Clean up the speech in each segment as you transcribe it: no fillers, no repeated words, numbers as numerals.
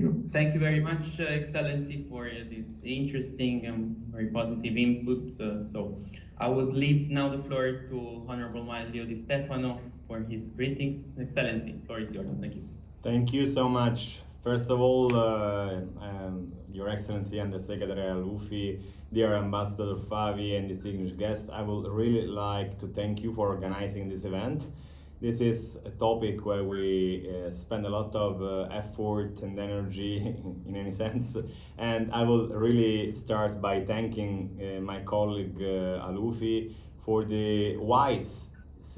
you. Thank you very much, Excellency, for this interesting and very positive input. So I would leave now the floor to Honorable Manlio Di Stefano for his greetings. Excellency, the floor is yours. Thank you. Thank you so much. First of all, Your Excellency and the Secretary Al-Ufi, dear Ambassador Favi and distinguished guests, I would really like to thank you for organizing this event. This is a topic where we spend a lot of effort and energy in any sense, and I will really start by thanking my colleague Al-Ufi for the wise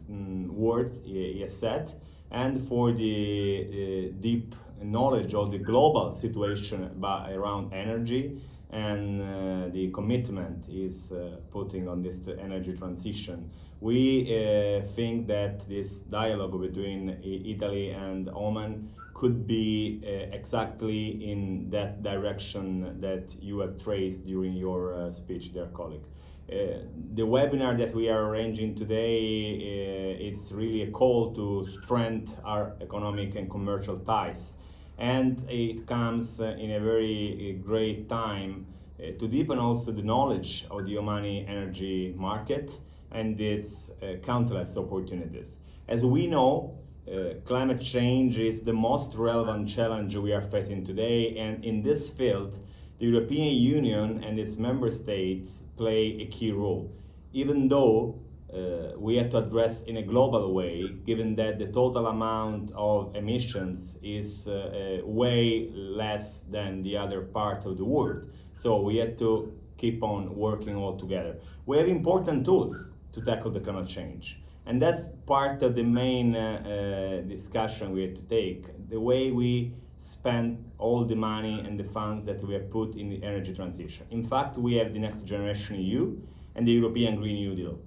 words he has said, and for the deep knowledge of the global situation around energy and the commitment is putting on this energy transition. We think that this dialogue between Italy and Oman could be exactly in that direction that you have traced during your speech, dear colleague. The webinar that we are arranging today, it's really a call to strengthen our economic and commercial ties. And it comes in a very great time to deepen also the knowledge of the Omani energy market and its countless opportunities. As we know, climate change is the most relevant challenge we are facing today, and in this field, the European Union and its member states play a key role, even though we have to address in a global way, given that the total amount of emissions is way less than the other part of the world. So we have to keep on working all together. We have important tools to tackle the climate change, and that's part of the main discussion we have to take, the way we spend all the money and the funds that we have put in the energy transition. In fact, we have the Next Generation EU and the European Green New Deal.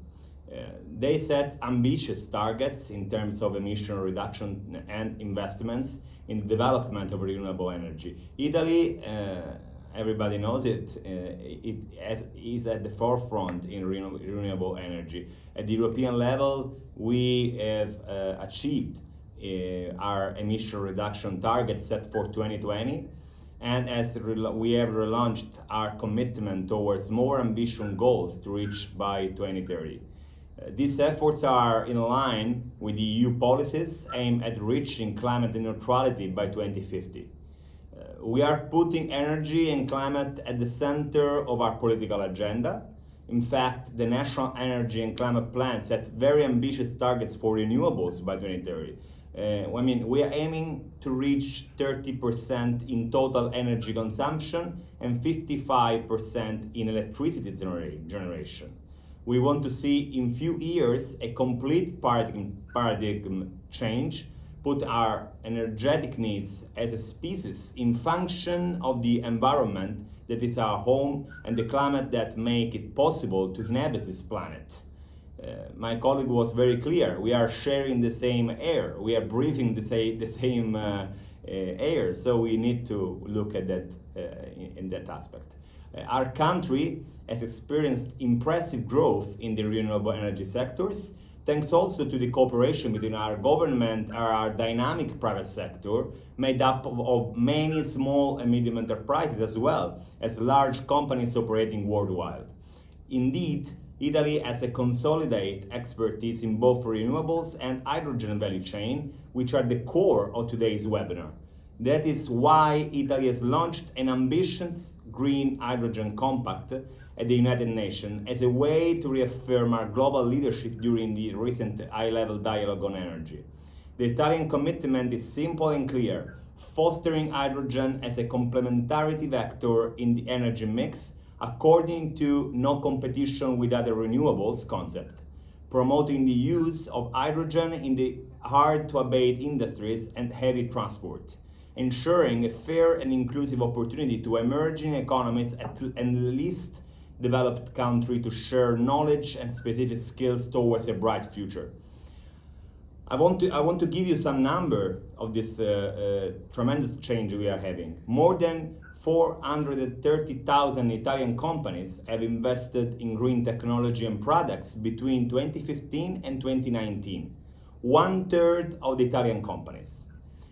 They set ambitious targets in terms of emission reduction and investments in the development of renewable energy. Italy, everybody knows it, is at the forefront in renewable energy. At the European level, we have achieved our emission reduction target set for 2020, and as we have relaunched our commitment towards more ambitious goals to reach by 2030. These efforts are in line with the EU policies aimed at reaching climate neutrality by 2050. We are putting energy and climate at the center of our political agenda. In fact, the National Energy and Climate Plan set very ambitious targets for renewables by 2030. We are aiming to reach 30% in total energy consumption and 55% in electricity generation. We want to see in few years a complete paradigm change, put our energetic needs as a species in function of the environment that is our home and the climate that make it possible to inhabit this planet. My colleague was very clear. We are sharing the same air. We are breathing the same air. So we need to look at that in that aspect. Our country has experienced impressive growth in the renewable energy sectors, thanks also to the cooperation between our government and our dynamic private sector, made up of many small and medium enterprises as well as large companies operating worldwide. Indeed, Italy has a consolidated expertise in both renewables and hydrogen value chain, which are the core of today's webinar. That is why Italy has launched an ambitious Green Hydrogen Compact at the United Nations as a way to reaffirm our global leadership during the recent high-level dialogue on energy. The Italian commitment is simple and clear: fostering hydrogen as a complementarity vector in the energy mix according to no competition with other renewables concept, promoting the use of hydrogen in the hard-to-abate industries and heavy transport, ensuring a fair and inclusive opportunity to emerging economies and least developed countries to share knowledge and specific skills towards a bright future. I want to give you some number of this tremendous change we are having. More than 430,000 Italian companies have invested in green technology and products between 2015 and 2019, 1/3 of the Italian companies.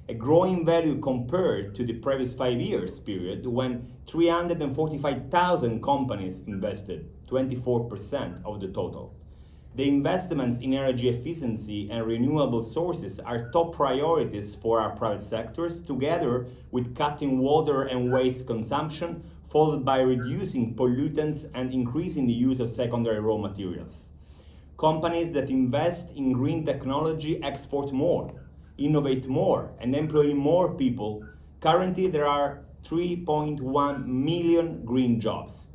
a growing value compared to the previous 5 years period when 345,000 companies invested, 24% of the total. The investments in energy efficiency and renewable sources are top priorities for our private sectors, together with cutting water and waste consumption, followed by reducing pollutants and increasing the use of secondary raw materials. Companies that invest in green technology export more, innovate more, and employ more people. Currently, there are 3.1 million green jobs.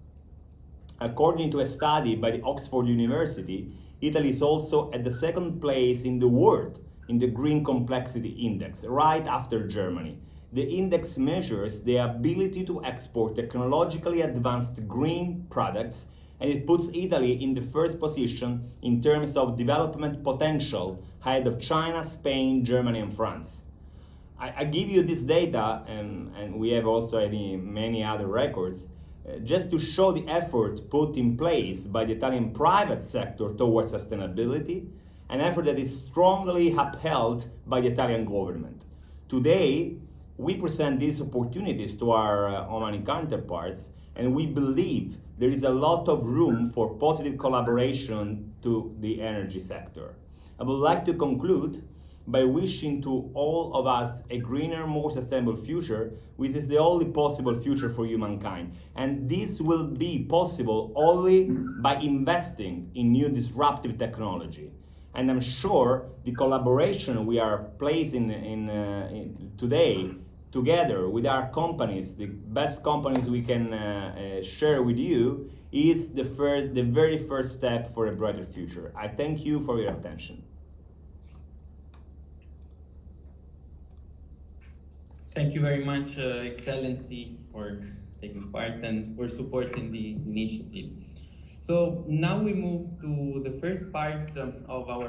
According to a study by the Oxford University, Italy is also at the second place in the world in the Green Complexity Index, right after Germany. The index measures the ability to export technologically advanced green products, and it puts Italy in the first position in terms of development potential, ahead of China, Spain, Germany, and France. I give you this data, and we have also many other records, just to show the effort put in place by the Italian private sector towards sustainability, an effort that is strongly upheld by the Italian government. Today, we present these opportunities to our Omani counterparts, and we believe there is a lot of room for positive collaboration to the energy sector. I would like to conclude by wishing to all of us a greener, more sustainable future, which is the only possible future for humankind. And this will be possible only by investing in new disruptive technology. And I'm sure the collaboration we are placing in today, together with our companies, the best companies we can share with you, is the very first step for a brighter future. I thank you for your attention. Thank you very much, Excellency, for taking part and for supporting the initiative. So now we move to the first part of our